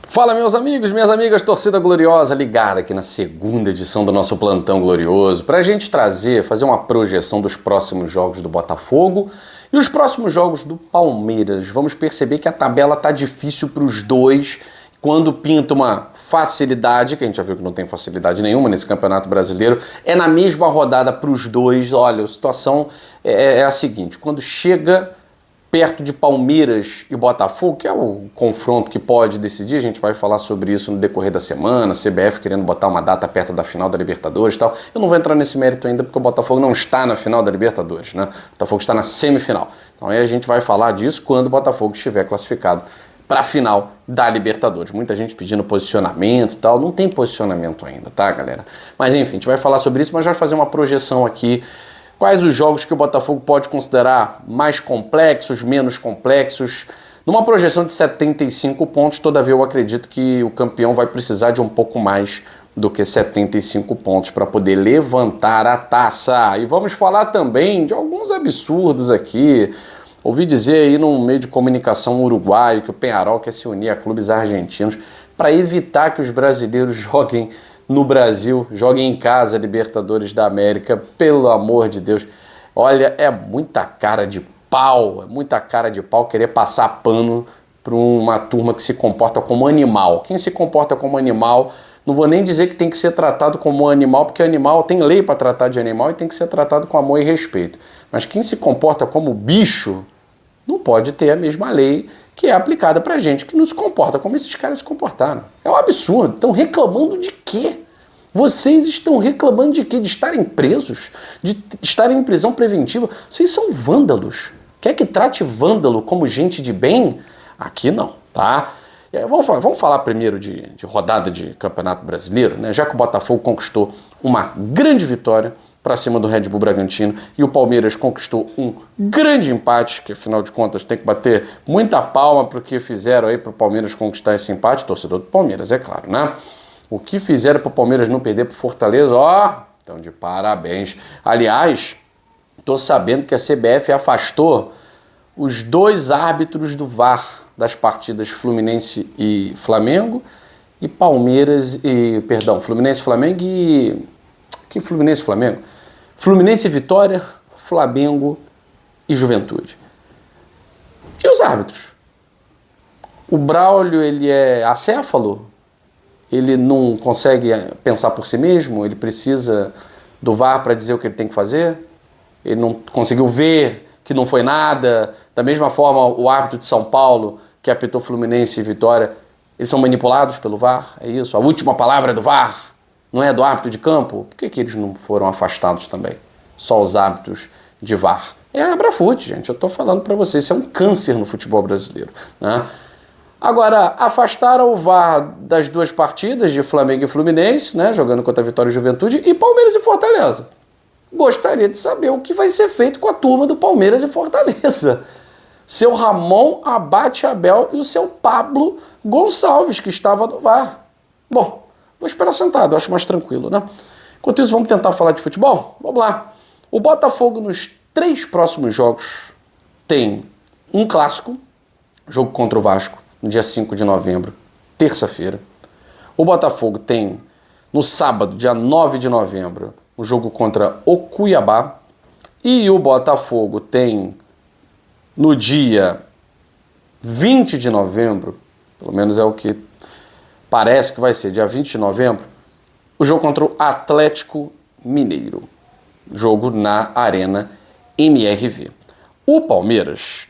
Fala, meus amigos, minhas amigas, torcida gloriosa, ligada aqui na segunda edição do nosso Plantão Glorioso, para a gente fazer uma projeção dos próximos jogos do Botafogo e os próximos jogos do Palmeiras. Vamos perceber que a tabela tá difícil para os dois, quando pinta uma facilidade, que a gente já viu que não tem facilidade nenhuma nesse Campeonato Brasileiro, é na mesma rodada para os dois. Olha, a situação é a seguinte, quando chega perto de Palmeiras e Botafogo, que é o confronto que pode decidir, a gente vai falar sobre isso no decorrer da semana, CBF querendo botar uma data perto da final da Libertadores e tal. Eu não vou entrar nesse mérito ainda, porque o Botafogo não está na final da Libertadores, né? O Botafogo está na semifinal. Então aí a gente vai falar disso quando o Botafogo estiver classificado para a final da Libertadores. Muita gente pedindo posicionamento e tal, não tem posicionamento ainda, tá, galera? Mas enfim, a gente vai falar sobre isso, mas vai fazer uma projeção aqui. Quais os jogos que o Botafogo pode considerar mais complexos, menos complexos? Numa projeção de 75 pontos, todavia eu acredito que o campeão vai precisar de um pouco mais do que 75 pontos para poder levantar a taça. E vamos falar também de alguns absurdos aqui. Ouvi dizer aí num meio de comunicação uruguaio que o Peñarol quer se unir a clubes argentinos para evitar que os brasileiros joguem no Brasil, joguem em casa Libertadores da América, pelo amor de Deus. Olha, é muita cara de pau querer passar pano para uma turma que se comporta como animal. Quem se comporta como animal, não vou nem dizer que tem que ser tratado como animal, porque animal tem lei para tratar de animal e tem que ser tratado com amor e respeito. Mas quem se comporta como bicho, não pode ter a mesma lei que é aplicada pra gente, que nos comporta como esses caras se comportaram. É um absurdo. Estão reclamando de quê? Vocês estão reclamando de quê? De estarem presos? De estarem em prisão preventiva? Vocês são vândalos. Quer que trate vândalo como gente de bem? Aqui não, tá? Vamos falar primeiro de rodada de Campeonato Brasileiro, né? Já que o Botafogo conquistou uma grande vitória para cima do Red Bull Bragantino e o Palmeiras conquistou um grande empate, que afinal de contas tem que bater muita palma para o que fizeram aí para o Palmeiras conquistar esse empate, torcedor do Palmeiras, é claro, né? O que fizeram para o Palmeiras não perder para o Fortaleza, então de parabéns. Aliás, estou sabendo que a CBF afastou os dois árbitros do VAR das partidas Fluminense e Flamengo e Fluminense e Flamengo e... Que Fluminense e Flamengo? Fluminense e Vitória, Flamengo e Juventude. E os árbitros? O Braulio, ele é acéfalo? Ele não consegue pensar por si mesmo? Ele precisa do VAR para dizer o que ele tem que fazer? Ele não conseguiu ver que não foi nada? Da mesma forma, o árbitro de São Paulo, que apitou Fluminense e Vitória, eles são manipulados pelo VAR? É isso? A última palavra é do VAR? Não é do árbitro de campo? Por que eles não foram afastados também? Só os árbitros de VAR. É abrafute, gente. Eu estou falando para vocês. Isso é um câncer no futebol brasileiro, né? Agora, afastaram o VAR das duas partidas de Flamengo e Fluminense, né? Jogando contra a Vitória e Juventude, e Palmeiras e Fortaleza. Gostaria de saber o que vai ser feito com a turma do Palmeiras e Fortaleza. Seu Ramon Abate Abel e o seu Pablo Gonçalves, que estava no VAR. Bom, vou esperar sentado, acho mais tranquilo, né? Enquanto isso, vamos tentar falar de futebol? Vamos lá. O Botafogo, nos 3 próximos jogos, tem um clássico, jogo contra o Vasco, no dia 5 de novembro, terça-feira. O Botafogo tem, no sábado, dia 9 de novembro, um jogo contra o Cuiabá. E o Botafogo tem, no dia 20 de novembro, pelo menos é o que parece que vai ser, dia 20 de novembro, o jogo contra o Atlético Mineiro. Jogo na Arena MRV. O Palmeiras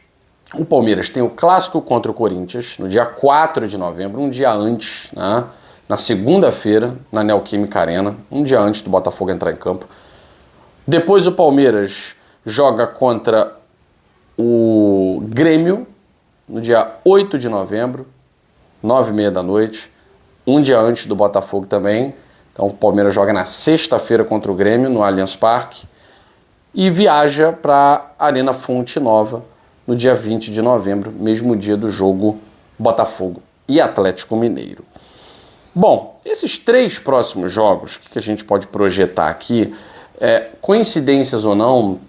tem o clássico contra o Corinthians, no dia 4 de novembro, um dia antes, né? Na segunda-feira, na Neoquímica Arena, um dia antes do Botafogo entrar em campo. Depois o Palmeiras joga contra o Grêmio, no dia 8 de novembro, 9h30 da noite. Um dia antes do Botafogo também. Então o Palmeiras joga na sexta-feira contra o Grêmio, no Allianz Parque. E viaja para a Arena Fonte Nova, no dia 20 de novembro, mesmo dia do jogo Botafogo e Atlético Mineiro. Bom, esses 3 próximos jogos, que a gente pode projetar aqui, coincidências ou não,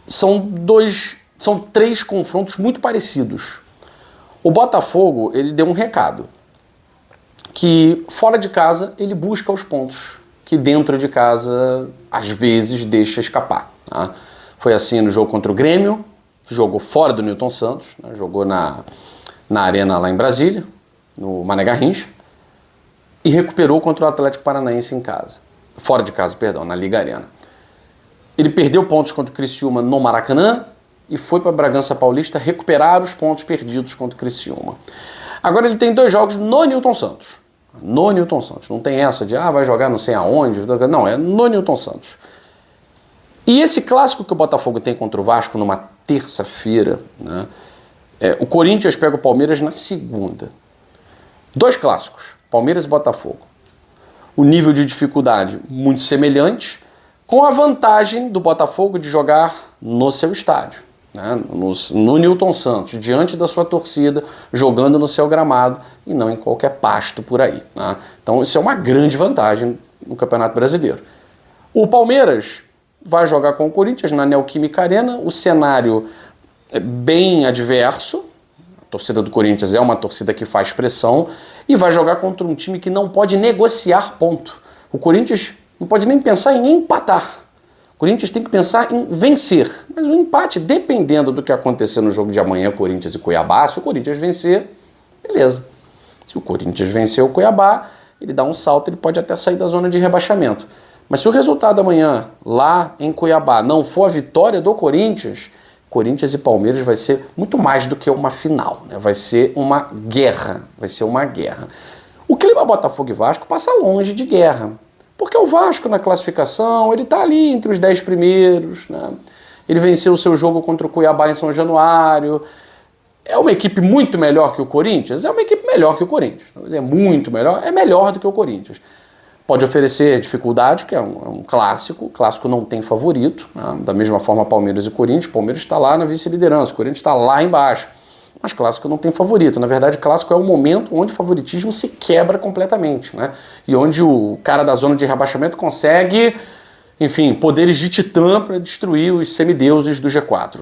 são 3 confrontos muito parecidos. O Botafogo, ele deu um recado, que fora de casa ele busca os pontos, que dentro de casa às vezes deixa escapar. Tá? Foi assim no jogo contra o Grêmio, que jogou fora do Newton Santos, né? Jogou na Arena lá em Brasília, no Mané Garrincha, e recuperou contra o Atlético Paranaense em casa. Fora de casa, perdão, na Liga Arena. Ele perdeu pontos contra o Criciúma no Maracanã e foi para Bragança Paulista recuperar os pontos perdidos contra o Criciúma. Agora ele tem 2 jogos no Newton Santos. No Newton Santos. Não tem essa de, vai jogar não sei aonde. Não, é no Newton Santos. E esse clássico que o Botafogo tem contra o Vasco numa terça-feira, né? O Corinthians pega o Palmeiras na segunda. 2 clássicos, Palmeiras e Botafogo. O nível de dificuldade muito semelhante, com a vantagem do Botafogo de jogar no seu estádio, né? No Newton Santos, diante da sua torcida, jogando no seu gramado e não em qualquer pasto por aí. Né? Então isso é uma grande vantagem no Campeonato Brasileiro. O Palmeiras vai jogar com o Corinthians na Neoquímica Arena, o cenário é bem adverso, a torcida do Corinthians é uma torcida que faz pressão, e vai jogar contra um time que não pode negociar ponto. O Corinthians não pode nem pensar em empatar. O Corinthians tem que pensar em vencer. Mas o empate, dependendo do que acontecer no jogo de amanhã, Corinthians e Cuiabá, se o Corinthians vencer, beleza. Se o Corinthians vencer o Cuiabá, ele dá um salto, ele pode até sair da zona de rebaixamento. Mas se o resultado amanhã, lá em Cuiabá, não for a vitória do Corinthians e Palmeiras vai ser muito mais do que uma final, né? Vai ser uma guerra, O clima Botafogo e Vasco passa longe de guerra, porque o Vasco na classificação, ele está ali entre os 10 primeiros, né? Ele venceu o seu jogo contra o Cuiabá em São Januário. É uma equipe muito melhor que o Corinthians? É uma equipe melhor que o Corinthians. É muito melhor, é melhor do que o Corinthians. Pode oferecer dificuldade, que é um clássico. O clássico não tem favorito, né? Da mesma forma Palmeiras e Corinthians. Palmeiras está lá na vice-liderança, o Corinthians está lá embaixo. Mas clássico não tem favorito. Na verdade, clássico é o momento onde o favoritismo se quebra completamente, né? E onde o cara da zona de rebaixamento consegue, enfim, poderes de titã para destruir os semideuses do G4.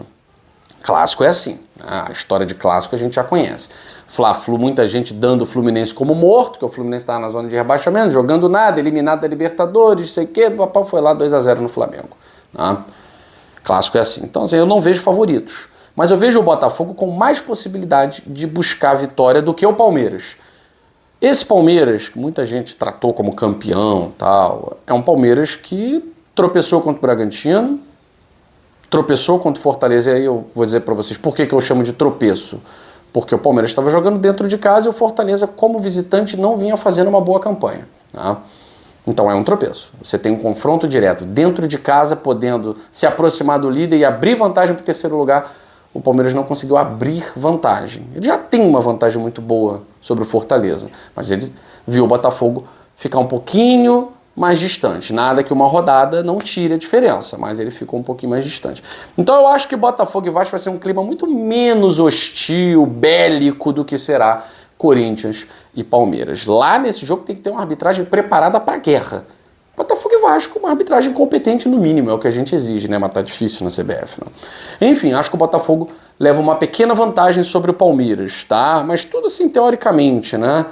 Clássico é assim, né? A história de clássico a gente já conhece. Fla-Flu, muita gente dando o Fluminense como morto, que o Fluminense estava na zona de rebaixamento, jogando nada, eliminado da Libertadores, sei o quê, o papai foi lá 2-0 no Flamengo. Né? Clássico é assim. Então, assim, eu não vejo favoritos. Mas eu vejo o Botafogo com mais possibilidade de buscar a vitória do que o Palmeiras. Esse Palmeiras, que muita gente tratou como campeão, tal, é um Palmeiras que tropeçou contra o Bragantino, tropeçou contra o Fortaleza, e aí eu vou dizer para vocês por que eu chamo de tropeço. Porque o Palmeiras estava jogando dentro de casa e o Fortaleza, como visitante, não vinha fazendo uma boa campanha. Tá? Então é um tropeço. Você tem um confronto direto dentro de casa, podendo se aproximar do líder e abrir vantagem para o terceiro lugar. O Palmeiras não conseguiu abrir vantagem. Ele já tem uma vantagem muito boa sobre o Fortaleza, mas ele viu o Botafogo ficar um pouquinho mais distante. Nada que uma rodada não tire a diferença, mas ele ficou um pouquinho mais distante. Então eu acho que Botafogo e Vasco vai ser um clima muito menos hostil, bélico do que será Corinthians e Palmeiras. Lá nesse jogo tem que ter uma arbitragem preparada para a guerra. Botafogo e Vasco, uma arbitragem competente no mínimo, é o que a gente exige, né? Mas tá difícil na CBF, não. Enfim, acho que o Botafogo leva uma pequena vantagem sobre o Palmeiras, tá? Mas tudo assim teoricamente, né?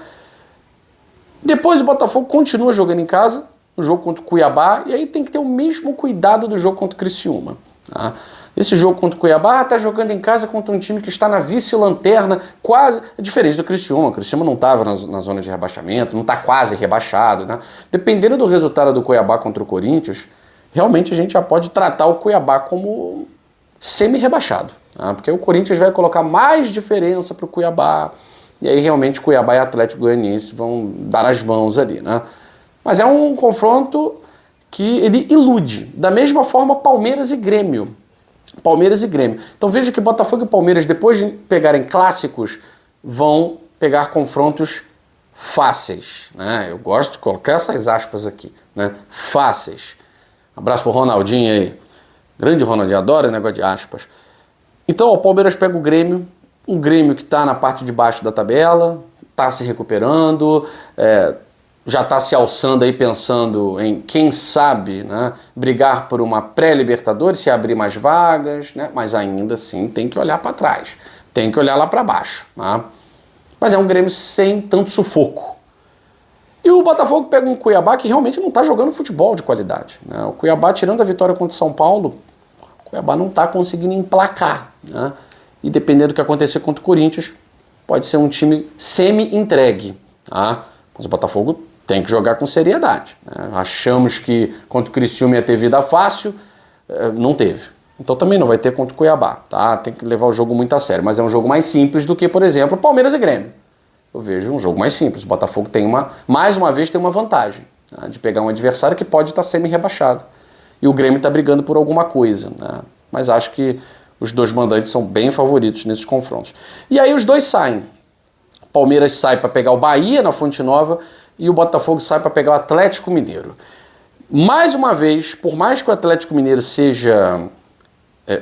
Depois o Botafogo continua jogando em casa, o jogo contra o Cuiabá, e aí tem que ter o mesmo cuidado do jogo contra o Criciúma. Tá? Esse jogo contra o Cuiabá está jogando em casa contra um time que está na vice-lanterna, quase, é diferente do Criciúma. O Criciúma não estava na zona de rebaixamento, não está quase rebaixado. Né? Dependendo do resultado do Cuiabá contra o Corinthians, realmente a gente já pode tratar o Cuiabá como semi-rebaixado. Tá? Porque o Corinthians vai colocar mais diferença para o Cuiabá, e aí realmente Cuiabá e Atlético Goianiense vão dar as mãos ali, né? Mas é um confronto que ele ilude. Da mesma forma, Palmeiras e Grêmio. Palmeiras e Grêmio. Então veja que Botafogo e Palmeiras, depois de pegarem clássicos, vão pegar confrontos fáceis. Né? Eu gosto de colocar essas aspas aqui. Né? Fáceis. Abraço pro Ronaldinho aí. Grande Ronaldinho, adora negócio de aspas. Então o Palmeiras pega o Grêmio. Um Grêmio que está na parte de baixo da tabela, está se recuperando, já está se alçando aí pensando em, quem sabe, né, brigar por uma pré-Libertadores, se abrir mais vagas, né, mas ainda assim tem que olhar para trás, tem que olhar lá para baixo. Né? Mas é um Grêmio sem tanto sufoco. E o Botafogo pega um Cuiabá que realmente não está jogando futebol de qualidade, né? O Cuiabá, tirando a vitória contra o São Paulo, o Cuiabá não está conseguindo emplacar, né? E dependendo do que acontecer contra o Corinthians, pode ser um time semi-entregue, tá? Mas o Botafogo tem que jogar com seriedade, né? Achamos que contra o Criciúma ia ter vida fácil, não teve. Então também não vai ter contra o Cuiabá, tá? Tem que levar o jogo muito a sério, mas é um jogo mais simples do que, por exemplo, Palmeiras e Grêmio. Eu vejo um jogo mais simples. O Botafogo tem mais uma vez tem uma vantagem, né, de pegar um adversário que pode estar semi-rebaixado. E o Grêmio está brigando por alguma coisa, né? Mas acho que os dois mandantes são bem favoritos nesses confrontos. E aí os dois saem. O Palmeiras sai para pegar o Bahia na Fonte Nova e o Botafogo sai para pegar o Atlético Mineiro. Mais uma vez, por mais que o Atlético Mineiro seja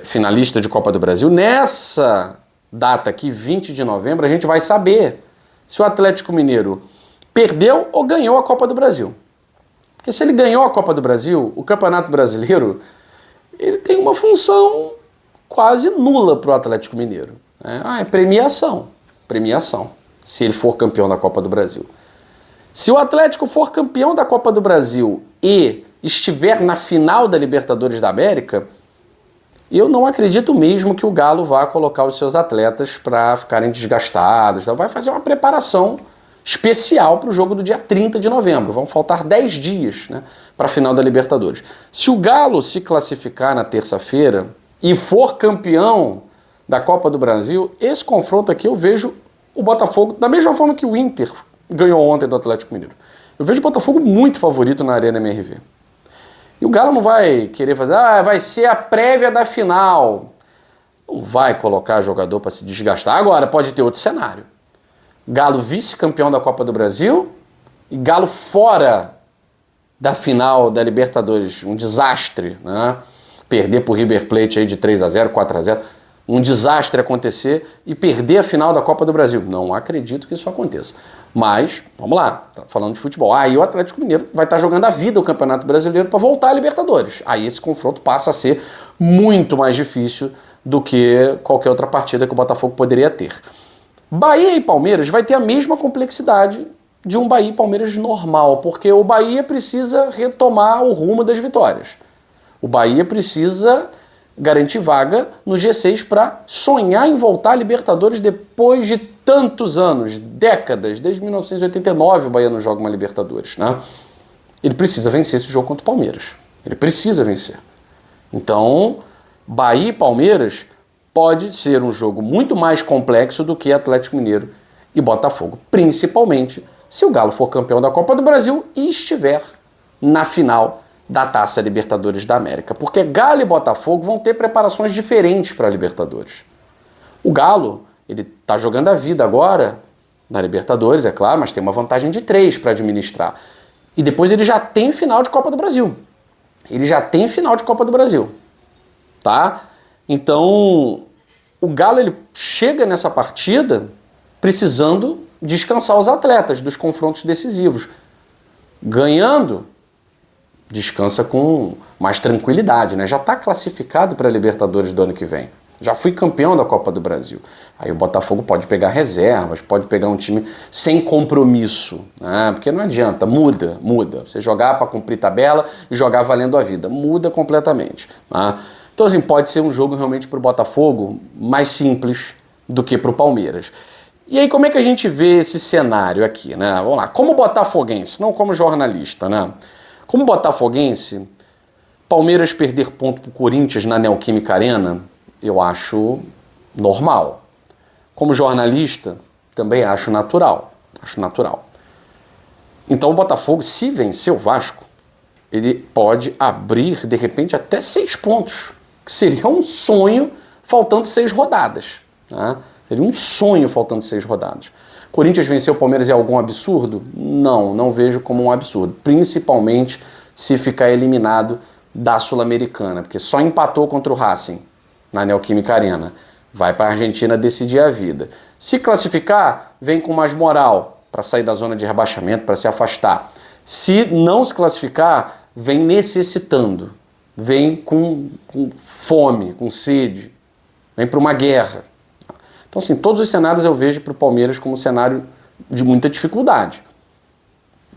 finalista de Copa do Brasil, nessa data aqui, 20 de novembro, a gente vai saber se o Atlético Mineiro perdeu ou ganhou a Copa do Brasil. Porque se ele ganhou a Copa do Brasil, o Campeonato Brasileiro, ele tem uma função quase nula para o Atlético Mineiro. É premiação. Premiação, se ele for campeão da Copa do Brasil. Se o Atlético for campeão da Copa do Brasil e estiver na final da Libertadores da América, eu não acredito mesmo que o Galo vá colocar os seus atletas para ficarem desgastados. Vai fazer uma preparação especial para o jogo do dia 30 de novembro. Vão faltar 10 dias, né, para a final da Libertadores. Se o Galo se classificar na terça-feira e for campeão da Copa do Brasil, esse confronto aqui eu vejo o Botafogo, da mesma forma que o Inter ganhou ontem do Atlético Mineiro. Eu vejo o Botafogo muito favorito na Arena MRV. E o Galo não vai querer fazer, vai ser a prévia da final. Não vai colocar jogador para se desgastar. Agora, pode ter outro cenário. Galo vice-campeão da Copa do Brasil e Galo fora da final da Libertadores. Um desastre, né? Perder para o River Plate aí de 3-0, 4-0. Um desastre acontecer e perder a final da Copa do Brasil. Não acredito que isso aconteça. Mas, vamos lá, tá falando de futebol. Aí o Atlético Mineiro vai estar jogando a vida o Campeonato Brasileiro para voltar à Libertadores. Aí esse confronto passa a ser muito mais difícil do que qualquer outra partida que o Botafogo poderia ter. Bahia e Palmeiras vai ter a mesma complexidade de um Bahia e Palmeiras normal, porque o Bahia precisa retomar o rumo das vitórias. O Bahia precisa garantir vaga no G6 para sonhar em voltar à Libertadores depois de tantos anos, décadas, desde 1989 o Bahia não joga uma Libertadores, né? Ele precisa vencer esse jogo contra o Palmeiras. Ele precisa vencer. Então, Bahia e Palmeiras pode ser um jogo muito mais complexo do que Atlético Mineiro e Botafogo, principalmente se o Galo for campeão da Copa do Brasil e estiver na final da Taça Libertadores da América, porque Galo e Botafogo vão ter preparações diferentes para a Libertadores. O Galo, ele está jogando a vida agora na Libertadores, é claro, mas tem uma vantagem de 3 para administrar. E depois ele já tem final de Copa do Brasil. Ele já tem final de Copa do Brasil, tá? Então, o Galo ele chega nessa partida precisando descansar os atletas dos confrontos decisivos. Ganhando, descansa com mais tranquilidade, né? Já está classificado para a Libertadores do ano que vem. Já fui campeão da Copa do Brasil. Aí o Botafogo pode pegar reservas, pode pegar um time sem compromisso, né? Porque não adianta, muda. Você jogar para cumprir tabela e jogar valendo a vida. Muda completamente, né? Então, assim, pode ser um jogo realmente para o Botafogo mais simples do que para o Palmeiras. E aí, como é que a gente vê esse cenário aqui, né? Vamos lá, como botafoguense, não como jornalista, né? Como botafoguense, Palmeiras perder ponto para o Corinthians na Neoquímica Arena, eu acho normal. Como jornalista, também acho natural. Então o Botafogo, se vencer o Vasco, ele pode abrir, de repente, até 6 pontos, que seria um sonho faltando 6 rodadas. Né? Seria um sonho faltando 6 rodadas. Corinthians venceu o Palmeiras é algum absurdo? Não vejo como um absurdo. Principalmente se ficar eliminado da Sul-Americana, porque só empatou contra o Racing na Neoquímica Arena. Vai para a Argentina decidir a vida. Se classificar, vem com mais moral para sair da zona de rebaixamento, para se afastar. Se não se classificar, vem necessitando. Vem com fome, com sede. Vem para uma guerra. Então, assim, todos os cenários eu vejo para o Palmeiras como um cenário de muita dificuldade.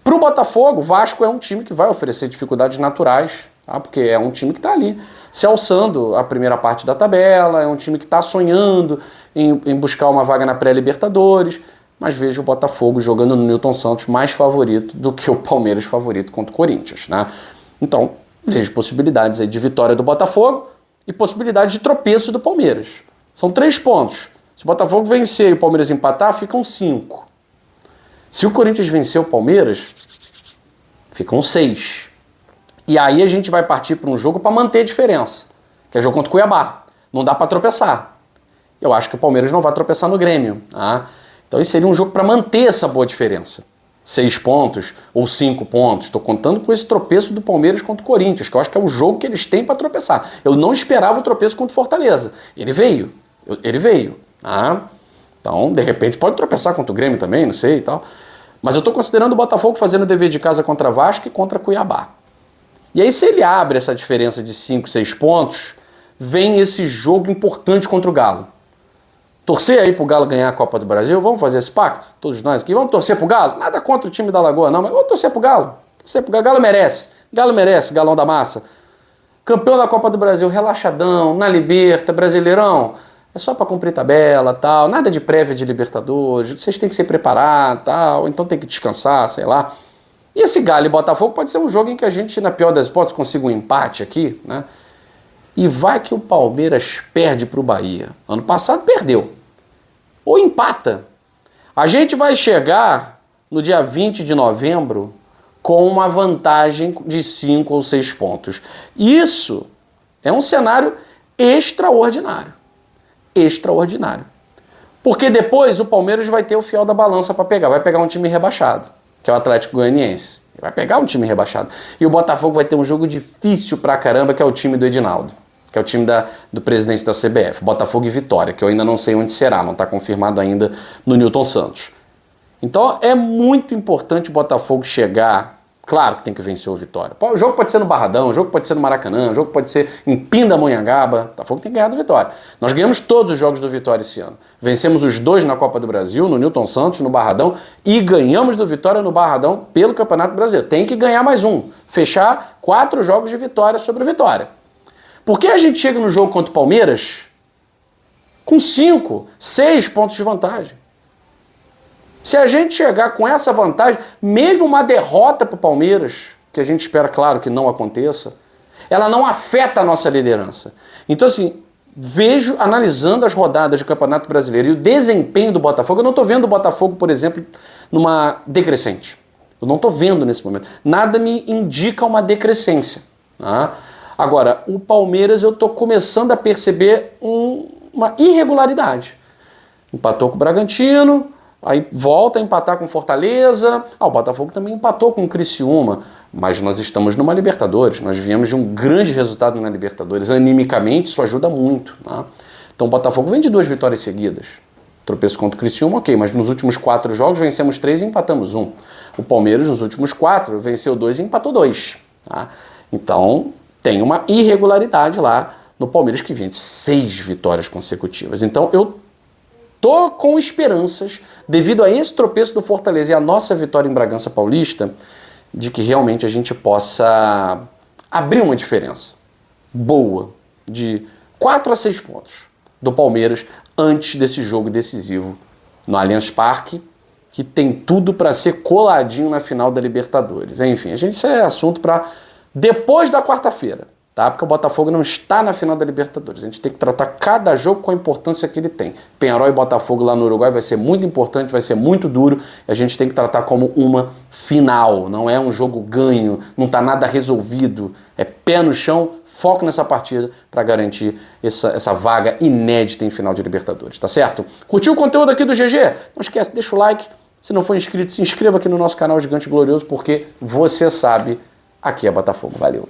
Para o Botafogo, o Vasco é um time que vai oferecer dificuldades naturais, tá? Porque é um time que está ali se alçando a primeira parte da tabela, é um time que está sonhando em buscar uma vaga na pré-Libertadores, mas vejo o Botafogo jogando no Newton Santos mais favorito do que o Palmeiras favorito contra o Corinthians, né? Então, vejo possibilidades aí de vitória do Botafogo e possibilidade de tropeço do Palmeiras. São 3 pontos. Se o Botafogo vencer e o Palmeiras empatar, ficam 5. Se o Corinthians vencer o Palmeiras, ficam 6. E aí a gente vai partir para um jogo para manter a diferença, que é jogo contra o Cuiabá. Não dá para tropeçar. Eu acho que o Palmeiras não vai tropeçar no Grêmio. Tá? Então esse seria um jogo para manter essa boa diferença. 6 pontos ou 5 pontos. Estou contando com esse tropeço do Palmeiras contra o Corinthians, que eu acho que é o jogo que eles têm para tropeçar. Eu não esperava o tropeço contra o Fortaleza. Ele veio. Tá? Então, de repente, pode tropeçar contra o Grêmio também, não sei e tal. Mas eu estou considerando o Botafogo fazendo o dever de casa contra Vasco e contra Cuiabá. E aí, se ele abre essa diferença de 5, 6 pontos, vem esse jogo importante contra o Galo. Torcer aí pro Galo ganhar a Copa do Brasil, vamos fazer esse pacto? Todos nós aqui, vamos torcer pro Galo? Nada contra o time da Lagoa não, mas vamos torcer pro Galo. Torcer pro Galo, Galo merece, Galão da Massa. Campeão da Copa do Brasil, relaxadão, na Liberta, Brasileirão, é só para cumprir tabela, tal, nada de prévia de Libertadores, vocês têm que se preparar, tal, então tem que descansar, sei lá. E esse Galo e Botafogo pode ser um jogo em que a gente, na pior das hipóteses, consiga um empate aqui, né? E vai que o Palmeiras perde para o Bahia. Ano passado perdeu. Ou empata. A gente vai chegar no dia 20 de novembro com uma vantagem de 5 ou 6 pontos. Isso é um cenário extraordinário. Extraordinário. Porque depois o Palmeiras vai ter o fiel da balança para pegar. Vai pegar um time rebaixado, que é o Atlético Goianiense. Vai pegar um time rebaixado. E o Botafogo vai ter um jogo difícil pra caramba, que é o time do Edinaldo. Que é o time do presidente da CBF, Botafogo e Vitória, que eu ainda não sei onde será, não está confirmado ainda no Newton Santos. Então é muito importante o Botafogo chegar, claro que tem que vencer o Vitória. O jogo pode ser no Barradão, o jogo pode ser no Maracanã, o jogo pode ser em Pindamonhangaba, o Botafogo tem que ganhar do Vitória. Nós ganhamos todos os jogos do Vitória esse ano. Vencemos os 2 na Copa do Brasil, no Newton Santos, no Barradão, e ganhamos do Vitória no Barradão pelo Campeonato Brasileiro. Tem que ganhar mais um, fechar 4 jogos de vitória sobre o Vitória. Por que a gente chega no jogo contra o Palmeiras com 5, 6 pontos de vantagem? Se a gente chegar com essa vantagem, mesmo uma derrota para o Palmeiras, que a gente espera, claro, que não aconteça, ela não afeta a nossa liderança. Então, assim, vejo, analisando as rodadas do Campeonato Brasileiro e o desempenho do Botafogo, eu não estou vendo o Botafogo, por exemplo, numa decrescente. Eu não estou vendo nesse momento. Nada me indica uma decrescência. Tá? Agora, o Palmeiras eu estou começando a perceber uma irregularidade. Empatou com o Bragantino, aí volta a empatar com o Fortaleza. O Botafogo também empatou com o Criciúma, mas nós estamos numa Libertadores, nós viemos de um grande resultado na Libertadores. Animicamente isso ajuda muito. Tá? Então o Botafogo vem de 2 vitórias seguidas. Tropeço contra o Criciúma, ok, mas nos últimos 4 jogos vencemos 3 e empatamos 1. O Palmeiras nos últimos 4 venceu 2 e empatou 2. Tá? Então tem uma irregularidade lá no Palmeiras, que vem de 6 vitórias consecutivas. Então eu tô com esperanças, devido a esse tropeço do Fortaleza e a nossa vitória em Bragança Paulista, de que realmente a gente possa abrir uma diferença boa de 4 a 6 pontos do Palmeiras antes desse jogo decisivo no Allianz Parque, que tem tudo para ser coladinho na final da Libertadores. Enfim, isso é assunto para depois da quarta-feira, tá? Porque o Botafogo não está na final da Libertadores. A gente tem que tratar cada jogo com a importância que ele tem. Peñarol e Botafogo lá no Uruguai vai ser muito importante, vai ser muito duro. E a gente tem que tratar como uma final. Não é um jogo ganho, não está nada resolvido. É pé no chão, foco nessa partida para garantir essa vaga inédita em final de Libertadores, tá certo? Curtiu o conteúdo aqui do GG? Não esquece, deixa o like. Se não for inscrito, se inscreva aqui no nosso canal Gigante Glorioso, porque você sabe, aqui é Botafogo. Valeu!